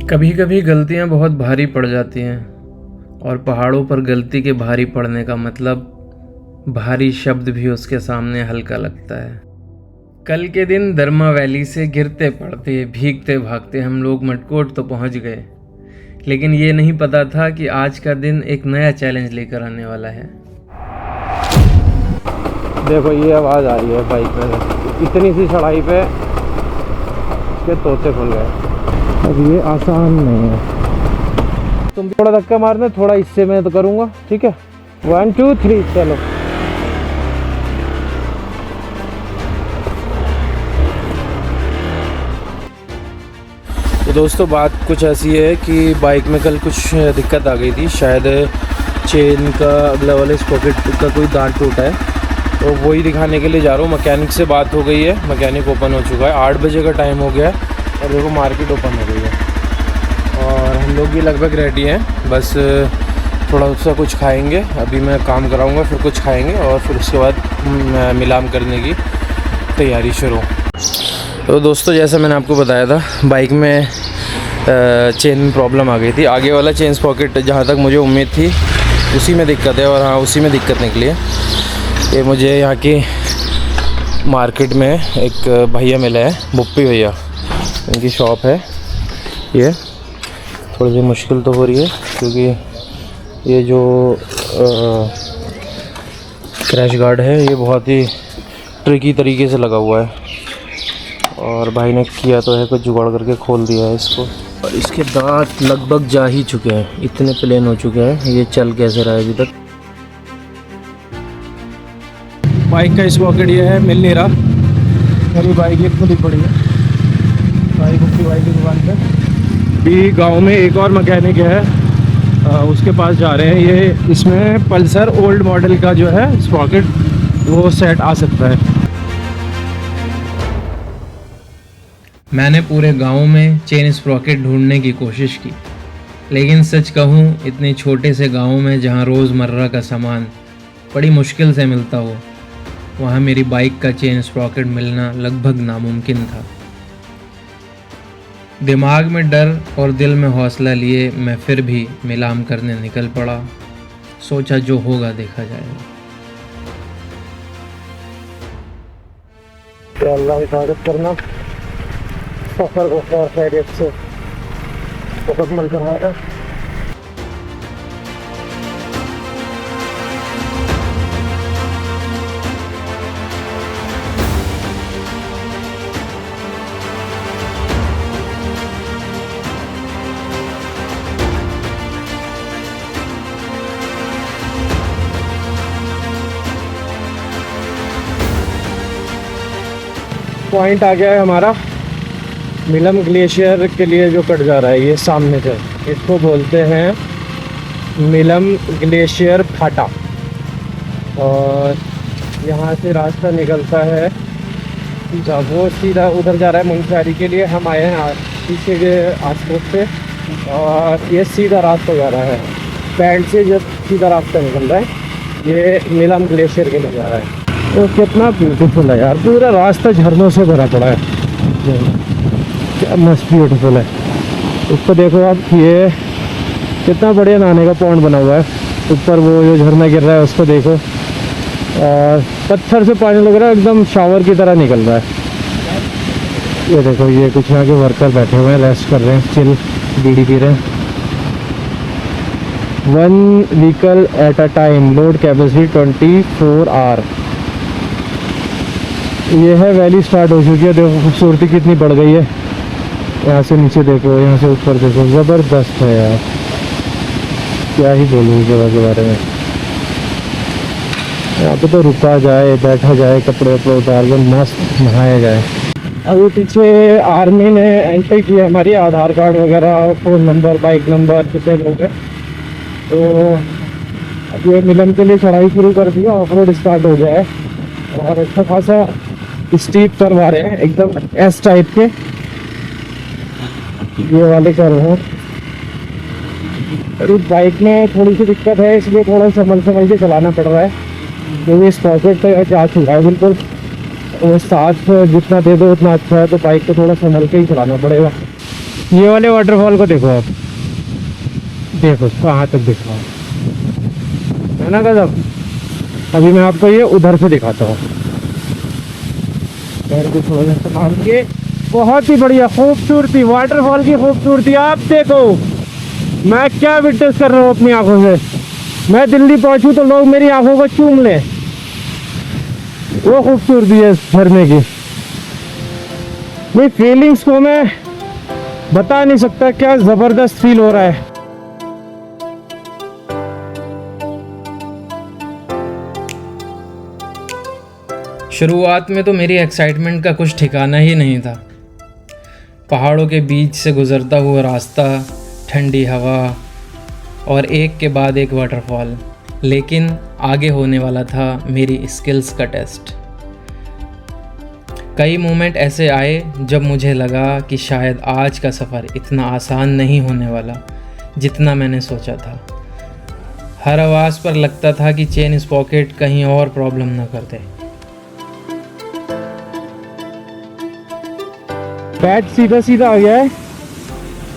कभी कभी गलतियाँ बहुत भारी पड़ जाती हैं और पहाड़ों पर गलती के भारी पड़ने का मतलब भारी शब्द भी उसके सामने हल्का लगता है। कल के दिन दरमा वैली से गिरते पड़ते भीगते भागते हम लोग मटकोट तो पहुंच गए, लेकिन ये नहीं पता था कि आज का दिन एक नया चैलेंज लेकर आने वाला है। देखो ये आवाज़ आ रही है बाइक में, इतनी सी चढ़ाई पे इसके तोते खुल गए। अब ये आसान नहीं है, तुम थोड़ा धक्का मारना, थोड़ा इससे मैं तो करूँगा। ठीक है, 1 2 3 चलो। तो दोस्तों बात कुछ ऐसी है कि बाइक में कल कुछ दिक्कत आ गई थी, शायद चेन का अगला वाले स्पॉकेट का कोई दांत टूटा है, तो वही दिखाने के लिए जा रहा हूँ। मैकेनिक से बात हो गई है, मैकेनिक ओपन हो चुका है, 8 बजे का टाइम हो गया है और देखो मार्केट ओपन हो गई है और हम लोग भी लगभग रेडी हैं। बस थोड़ा सा कुछ खाएंगे, अभी मैं काम कराऊंगा, फिर कुछ खाएंगे और फिर उसके बाद मिलान करने की तैयारी शुरू। तो दोस्तों जैसा मैंने आपको बताया था, बाइक में चेन में प्रॉब्लम आ गई थी। आगे वाला चेन स्पॉकेट जहाँ तक मुझे उम्मीद थी उसी में दिक्कत है, और हाँ उसी में दिक्कत निकली है। ये मुझे यहाँ की मार्केट में एक भैया मिला है, बुप्पी भैया, इनकी शॉप है। ये थोड़ी सी मुश्किल तो हो रही है क्योंकि ये जो क्रैश गार्ड है ये बहुत ही ट्रिकी तरीके से लगा हुआ है, और भाई ने किया तो है, कुछ जुगाड़ करके खोल दिया है इसको। और इसके दांत लगभग जा ही चुके हैं, इतने प्लेन हो चुके हैं, ये चल कैसे रहा है अभी तक। बाइक का स्पॉकेट ये है, मिल नहीं रहा। मेरी बाइक ये खुद ही पड़ी है बाइक की दुकान पे। भी गांव में एक और मैकेनिक है, उसके पास जा रहे हैं। ये इसमें पल्सर ओल्ड मॉडल का जो है स्पॉकेट वो सेट आ सकता है। मैंने पूरे गांव में चेन स्प्रॉकेट ढूंढने की कोशिश की, लेकिन सच कहूँ इतने छोटे से गांव में जहां रोज़मर्रा का सामान बड़ी मुश्किल से मिलता हो, वहां मेरी बाइक का चेन स्प्रॉकेट मिलना लगभग नामुमकिन था। दिमाग में डर और दिल में हौसला लिए मैं फिर भी मिलान करने निकल पड़ा। सोचा जो होगा देखा जाएगा। तो अल्लाह हिफाजत करना, सफ़र को खैरियत से मुकम्मल करवाएगा। पॉइंट आ गया है हमारा, मिलम ग्लेशियर के लिए जो कट जा रहा है ये सामने से, इसको बोलते हैं मिलम ग्लेशियर फाटा। और यहाँ से रास्ता निकलता है, वो सीधा उधर जा रहा है मुंशियारी के लिए। हम आए हैं पीछे के आसपास से, और ये सीधा रास्ता जा रहा है पैंट से, जब सीधा रास्ता निकल रहा है ये मिलम ग्लेशियर के लिए जा रहा है। तो कितना ब्यूटीफुल है यार, पूरा रास्ता झरनों से भरा पड़ा है, क्या मस्त ब्यूटीफुल है। ऊपर देखो आप, ये कितना बढ़िया नहाने का पॉइंट बना हुआ है। ऊपर वो जो झरना गिर रहा है उसको देखो, और पत्थर से पानी लग रहा है, एकदम शावर की तरह निकल रहा है। ये देखो, ये कुछ यहाँ के वर्कर बैठे हुए हैं, रेस्ट कर रहे हैं, चिल बीड़ी पी रहे हैं। 1 vehicle at a time, load capacity 24 hour. ये है वैली स्टार्ट हो चुकी है, देखो खूबसूरती कितनी बढ़ गई है। यहाँ से नीचे देखो, यहाँ से ऊपर देखो, ज़बरदस्त है यार, क्या ही बोलूँ इस जगह के बारे में। यहाँ पे तो रुका जाए, बैठा जाए, कपड़े वपड़े उतार कर मस्त नहाया जाए। अभी पीछे आर्मी ने एंट्री की है हमारी, आधार कार्ड वगैरह, फ़ोन नंबर, बाइक नंबर, कितने लोग हैं। तो अब ये मिलन के लिए चढ़ाई शुरू कर दिया, ऑफ रोड स्टार्ट हो गया है, और अच्छा खासा स्टीप करवा रहे हैं, एकदम एस टाइप के ये वाले कर रहे हैं। अरे बाइक में थोड़ी सी दिक्कत है, इसलिए थोड़ा संभल के चलाना पड़ रहा है, क्योंकि इस पॉकेट तक जा चुका है बिल्कुल। वो साथ जितना दे दो उतना अच्छा है, तो बाइक को थोड़ा संभल के ही चलाना पड़ेगा। ये वाले वाटरफॉल को देखो आप, देखो कहाँ तक दिख रहा है ना गजब। अभी मैं आपको ये उधर से दिखाता हूँ, पैर को थोड़ा सा संभाल के। बहुत ही बढ़िया खूबसूरती, वाटरफॉल की खूबसूरती आप देखो। मैं क्या विटनेस कर रहा हूँ अपनी आंखों से। मैं दिल्ली पहुंचूं तो लोग मेरी आंखों को चूम लें, वो खूबसूरती है इस झरने की। मेरी फीलिंग्स को मैं बता नहीं सकता, क्या जबरदस्त फील हो रहा है। शुरुआत में तो मेरी एक्साइटमेंट का कुछ ठिकाना ही नहीं था। पहाड़ों के बीच से गुजरता हुआ रास्ता, ठंडी हवा और एक के बाद एक वाटरफॉल। लेकिन आगे होने वाला था मेरी स्किल्स का टेस्ट। कई मोमेंट ऐसे आए जब मुझे लगा कि शायद आज का सफ़र इतना आसान नहीं होने वाला जितना मैंने सोचा था। हर आवाज़ पर लगता था कि चेन स्पॉकेट कहीं और प्रॉब्लम न कर दे। पैट सीधा सीधा आ गया है।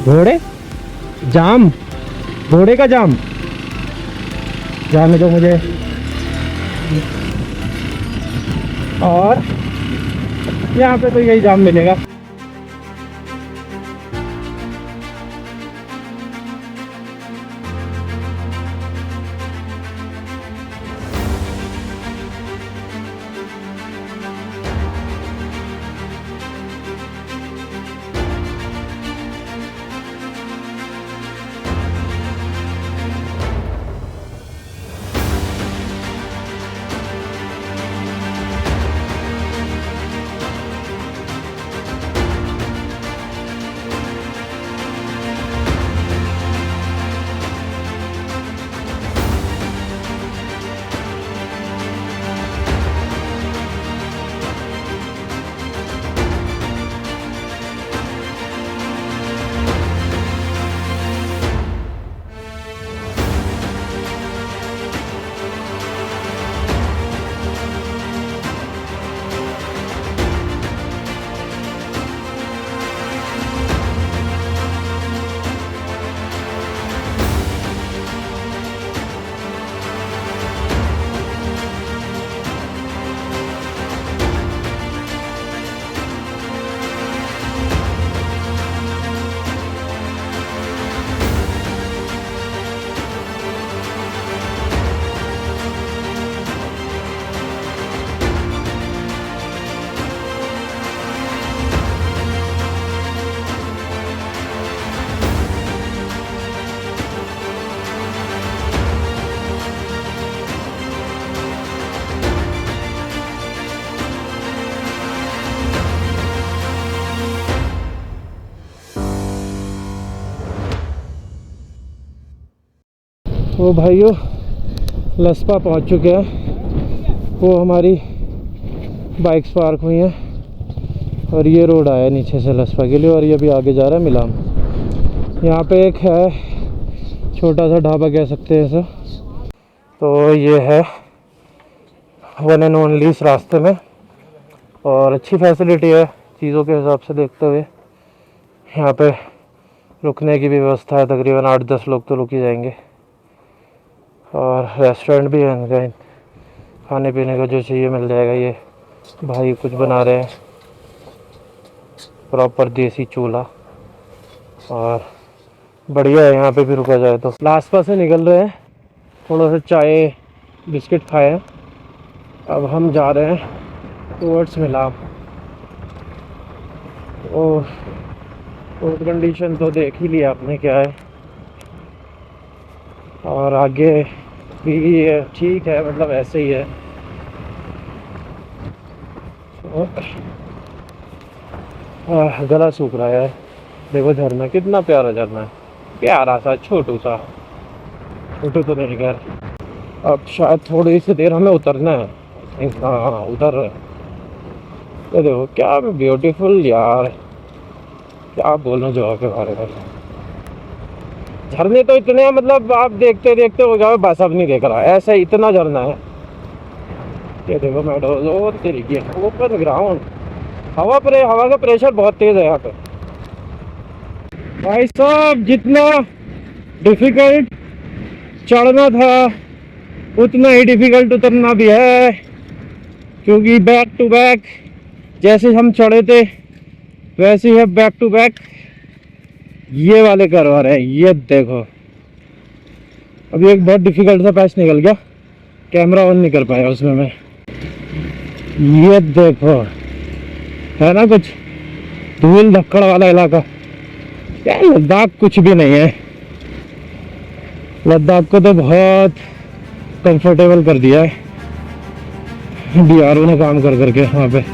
घोड़े जाम, घोड़े का जाम, जाने दो मुझे। और यहाँ पे तो यही जाम मिलेगा। तो भाइयों लस्पा पहुंच चुके हैं। वो हमारी बाइक्स पार्क हुई हैं और ये रोड आया नीचे से लस्पा के लिए, और ये अभी आगे जा रहा है मिलाम। यहाँ पे एक है छोटा सा ढाबा कह सकते हैं इसे। तो ये है वन एंड ओनली इस रास्ते में, और अच्छी फैसिलिटी है चीज़ों के हिसाब से देखते हुए। यहाँ पे रुकने की भी व्यवस्था है, तकरीबन 8-10 लोग तो रुक ही जाएंगे। और रेस्टोरेंट भी है इनका, खाने पीने का जो चाहिए मिल जाएगा। ये भाई कुछ बना रहे हैं, प्रॉपर देसी चूल्हा, और बढ़िया है। यहाँ पे भी रुका जाए तो। लास्पा से निकल रहे हैं, थोड़ा सा चाय बिस्किट खाए हैं। अब हम जा रहे हैं टूवर्ड्स मिलाम। और रोड कंडीशन तो देख ही लिया आपने क्या है, और आगे भी ठीक है, मतलब ऐसे ही है। गला सूख रहा है। देखो झरना, कितना प्यारा झरना है, प्यारा सा छोटू सा। छोटू तो नहीं खैर, अब शायद थोड़ी सी देर हमें उतरना है। हाँ उधर ये देखो क्या ब्यूटीफुल यार, क्या बोलूं जगह के बारे में। झरने तो इतने हैं, मतलब आप देखते देखते हो जाओ, बस अब नहीं देख रहा, ऐसा इतना झरना है। ये देखो मेडोज तरीके ओपन ग्राउंड, हवा का प्रेशर बहुत तेज है यहाँ पे। भाई साहब जितना डिफिकल्ट चढ़ना था उतना ही डिफिकल्ट उतरना भी है, क्योंकि बैक टू बैक जैसे हम चढ़े थे वैसे ही बैक टू बैक ये वाले करवा रहे हैं। ये देखो अभी एक बहुत डिफिकल्ट सा पैच निकल गया, कैमरा ऑन नहीं कर पाया उसमें मैं। ये देखो है ना कुछ धूल धक्कड़ वाला इलाका। यार लद्दाख कुछ भी नहीं है, लद्दाख को तो बहुत कंफर्टेबल कर दिया है DRO ने काम कर करके वहाँ पे।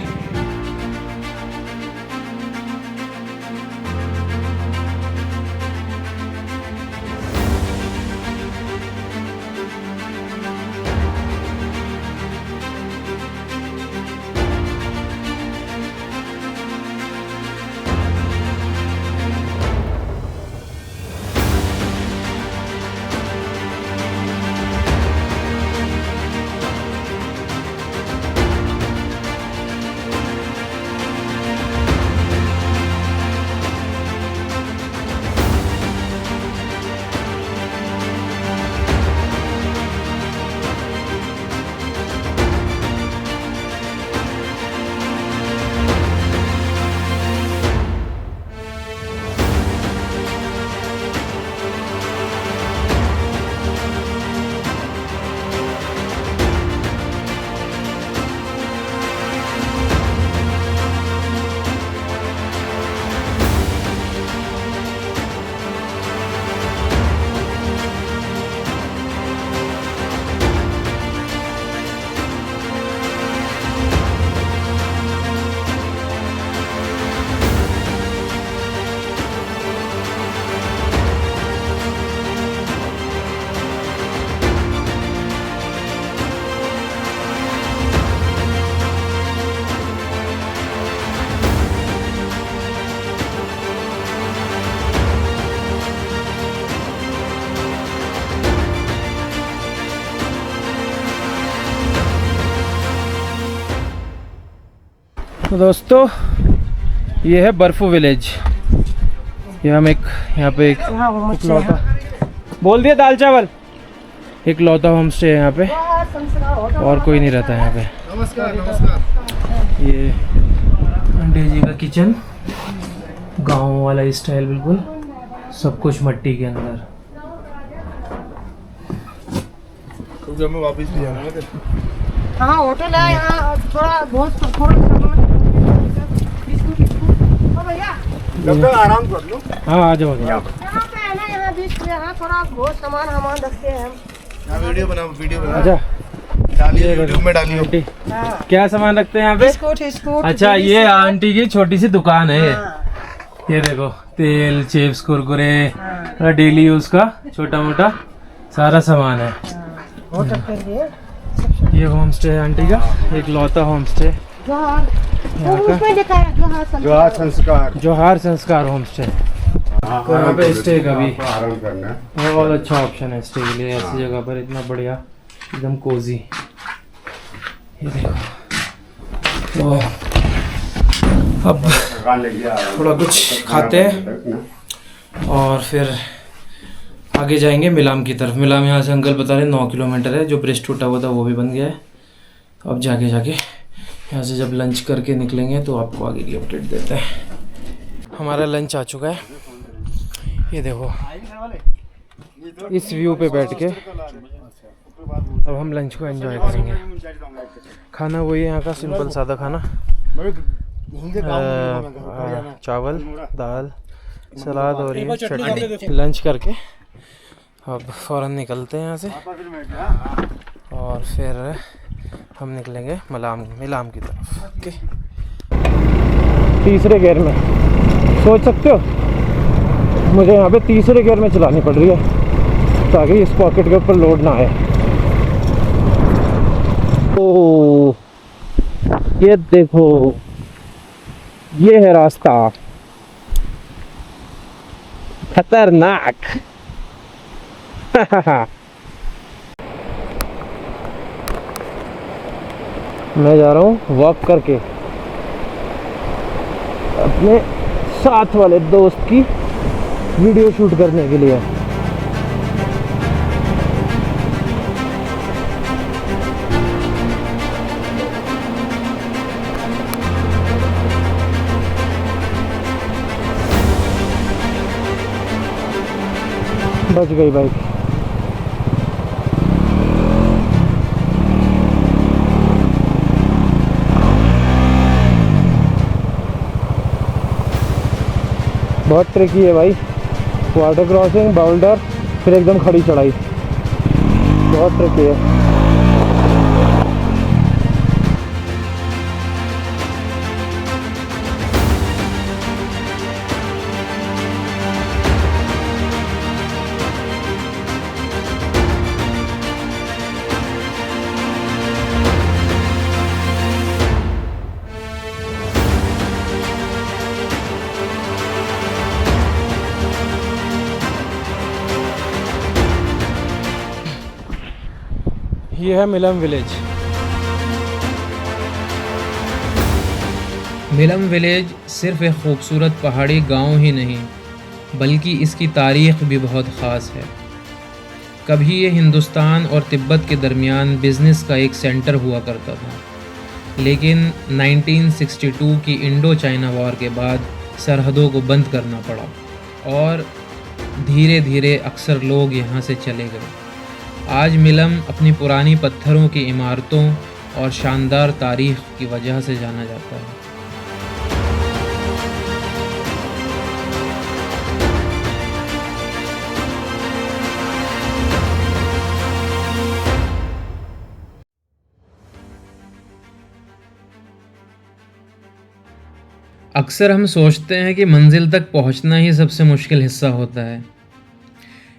तो दोस्तों ये है बर्फू विलेज। ये हम यहाँ पे एक लौता बोल दिया दाल चावल, एक लौता होम स्टे है यहाँ पे और कोई नहीं रहता है यहाँ पे। नमस्कार। ये अंडे जी का किचन, गांव वाला स्टाइल बिल्कुल, सब कुछ मिट्टी के अंदर। तो हमें वापस भी जाना है। हाँ होटल है यहाँ, थोड़ा बहुत जब तक आराम कर लो। हाँ आ जाओ। यहाँ पे है ना, यहाँ बीच में यहाँ थोड़ा बहुत सामान हमान रखते हैं हम। यहाँ वीडियो बना अच्छा डालिए, यूट्यूब में डालिए। आंटी क्या सामान रखते हैं यहाँ पे? बिस्कुट अच्छा ये आंटी की छोटी सी दुकान है। ये देखो तेल, चिप्स, कुरकुरे, डेली यूज का छोटा मोटा सारा सामान है। होटल के लिए ये होम स्टे है आंटी का, एक लौता होम स्टे उसमें लिखा है जोहार संस्कार। जोहार संस्कार होम स्टे। तो यहाँ पे स्टे का भी आराम करना है। बहुत अच्छा ऑप्शन है स्टे के लिए, ऐसी जगह पर इतना बढ़िया एकदम कोजी। ये देखो तो अब थोड़ा कुछ खाते हैं और फिर आगे जाएंगे मिलाम की तरफ। मिलाम यहाँ से अंकल बता रहे 9 किलोमीटर है, जो ब्रिज टूटा हुआ था वो भी बन गया है। तो अब जाके यहाँ से जब लंच करके निकलेंगे तो आपको आगे की अपडेट देते हैं। हमारा लंच आ चुका है, ये देखो इस व्यू पे बैठ के अब हम लंच को एंजॉय करेंगे। खाना वही है यहाँ का, सिंपल सादा खाना, चावल, दाल, सलाद और ये चटनी। लंच करके अब फ़ौरन निकलते हैं यहाँ से और फिर हम निकलेंगे मिलाम की तरफ। ओके, तीसरे गियर में सोच सकते हो मुझे यहाँ पे तीसरे गियर में चलानी पड़ रही है ताकि इस पॉकेट के ऊपर लोड ना आए। ओ ये देखो ये है रास्ता, खतरनाक। मैं जा रहा हूँ वॉक करके अपने साथ वाले दोस्त की वीडियो शूट करने के लिए। बच गई बाइक। बहुत ट्रिकी है भाई, वाटर क्रॉसिंग, बाउल्डर, फिर एकदम खड़ी चढ़ाई, बहुत ट्रिकी है। ये है मिलम विलेज। मिलम विलेज सिर्फ एक खूबसूरत पहाड़ी गांव ही नहीं, बल्कि इसकी तारीख़ भी बहुत ख़ास है। कभी ये हिंदुस्तान और तिब्बत के दरमियान बिज़नेस का एक सेंटर हुआ करता था, लेकिन 1962 की इंडो चाइना वॉर के बाद सरहदों को बंद करना पड़ा और धीरे धीरे अक्सर लोग यहाँ से चले गए। आज मिलम अपनी पुरानी पत्थरों की इमारतों और शानदार तारीख़ की वजह से जाना जाता है। अक्सर हम सोचते हैं कि मंजिल तक पहुंचना ही सबसे मुश्किल हिस्सा होता है,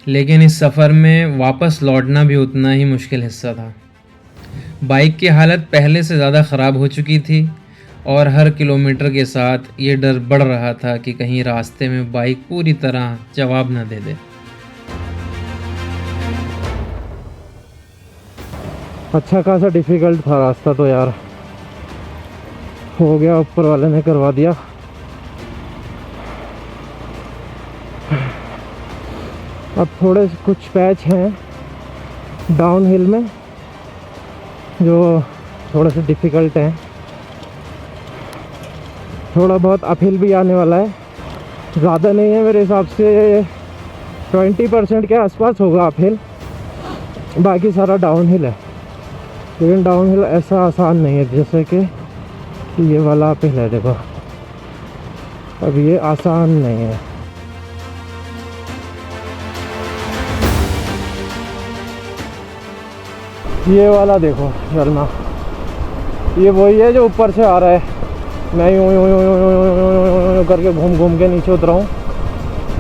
लेकिन इस सफ़र में वापस लौटना भी उतना ही मुश्किल हिस्सा था। बाइक की हालत पहले से ज़्यादा ख़राब हो चुकी थी और हर किलोमीटर के साथ ये डर बढ़ रहा था कि कहीं रास्ते में बाइक पूरी तरह जवाब न दे दे। अच्छा खासा डिफ़िकल्ट था रास्ता तो यार, हो गया, ऊपर वाले ने करवा दिया। अब थोड़े कुछ पैच हैं डाउन हिल में जो थोड़े से डिफ़िकल्ट हैं, थोड़ा बहुत अप हिल भी आने वाला है, ज़्यादा नहीं है, मेरे हिसाब से 20% के आसपास होगा अप हिल, बाकी सारा डाउन हिल है। लेकिन डाउन हिल ऐसा आसान नहीं है जैसे कि ये वाला अप हिल है। देखो अब ये आसान नहीं है। ये वाला देखो चलना, ये वही है जो ऊपर से आ रहा है। मैं यूँ करके घूम के नीचे उतरा हूँ,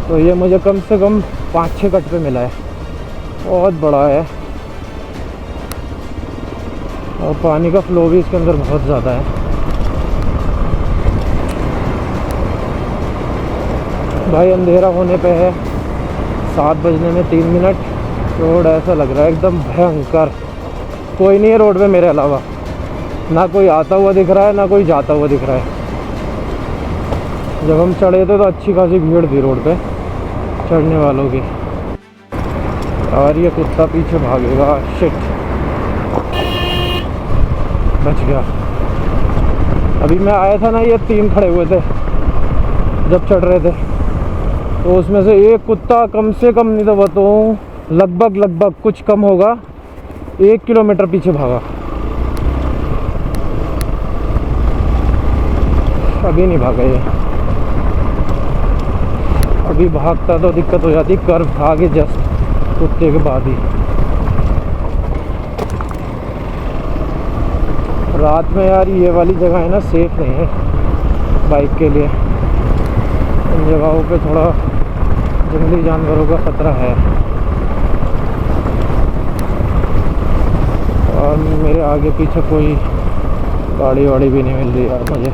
तो ये मुझे कम से कम 5-6 कट पे मिला है, बहुत बड़ा है और पानी का फ्लो भी इसके अंदर बहुत ज़्यादा है। भाई अंधेरा होने पे है, 7 बजने में 3 मिनट। रोड ऐसा लग रहा है एकदम भयंकर, कोई नहीं है रोड पे मेरे अलावा, ना कोई आता हुआ दिख रहा है ना कोई जाता हुआ दिख रहा है। जब हम चढ़े थे तो अच्छी खासी भीड़ थी रोड पे चढ़ने वालों की, और ये कुत्ता पीछे भागेगा, शिट, बच गया। अभी मैं आया था ना, ये 3 खड़े हुए थे जब चढ़ रहे थे, तो उसमें से एक कुत्ता कम से कम नहीं तो बताऊँ लगभग कुछ कम होगा 1 किलोमीटर पीछे भागा। अभी नहीं भागा ये, अभी भागता तो दिक्कत हो जाती, कर्व भागे जस्ट कुत्ते के बाद ही। रात में यार ये वाली जगह है ना सेफ नहीं है बाइक के लिए, इन जगहों पे थोड़ा जंगली जानवरों का खतरा है। और मेरे आगे पीछे कोई गाड़ी वाड़ी भी नहीं मिल रही यार मुझे।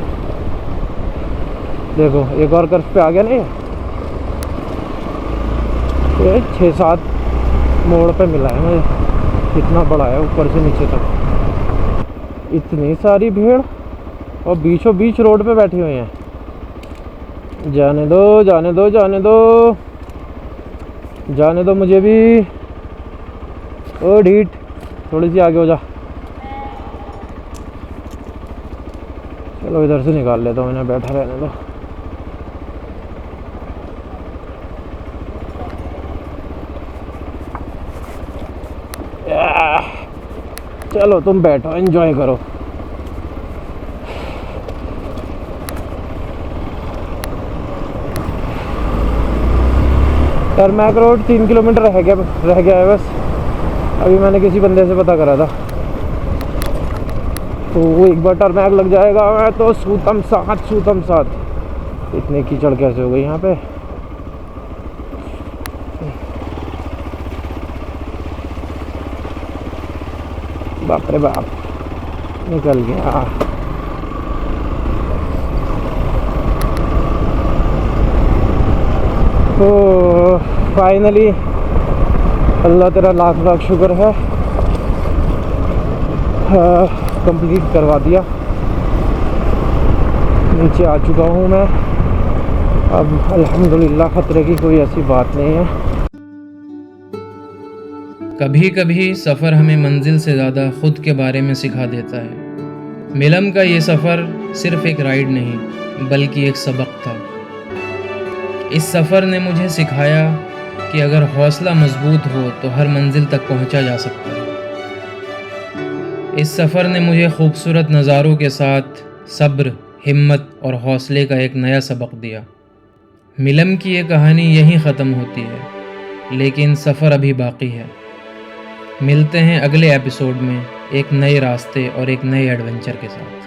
देखो एक और कर्व पे आ गया नहीं, ये 6-7 मोड़ पे मिला है मुझे, कितना बड़ा है ऊपर से नीचे तक। इतनी सारी भीड़ और बीचों बीच रोड पे बैठी हुई हैं। जाने दो जाने दो जाने दो। जाने दो मुझे भी। ओ ढीठ, थोड़ी सी आगे हो जा। चलो इधर से निकाल लेता हूँ, इन्हें बैठा रहने दो। चलो तुम बैठो, एंजॉय करो। टरमैक रोड 3 किलोमीटर रह गया है बस। अभी मैंने किसी बंदे से पता करा था, तो वो एक बार टरमैक लग जाएगा मैं तो सूतम साथ। इतने कीचड़ कैसे हो गई यहाँ पे। बाप रे बाप, निकल गया। तो फाइनली अल्लाह तेरा लाख लाख शुक्र है, कंप्लीट करवा दिया। नीचे आ चुका हूँ मैं अब, अल्हम्दुलिल्लाह खतरे की कोई ऐसी बात नहीं है। कभी कभी सफ़र हमें मंजिल से ज़्यादा खुद के बारे में सिखा देता है। मिलम का ये सफ़र सिर्फ एक राइड नहीं बल्कि एक सबक था। इस सफ़र ने मुझे सिखाया कि अगर हौसला मजबूत हो तो हर मंजिल तक पहुंचा जा सकता है। इस सफ़र ने मुझे खूबसूरत नज़ारों के साथ सब्र, हिम्मत और हौसले का एक नया सबक दिया। मिलम की ये कहानी यहीं ख़त्म होती है, लेकिन सफ़र अभी बाकी है। मिलते हैं अगले एपिसोड में एक नए रास्ते और एक नए एडवेंचर के साथ।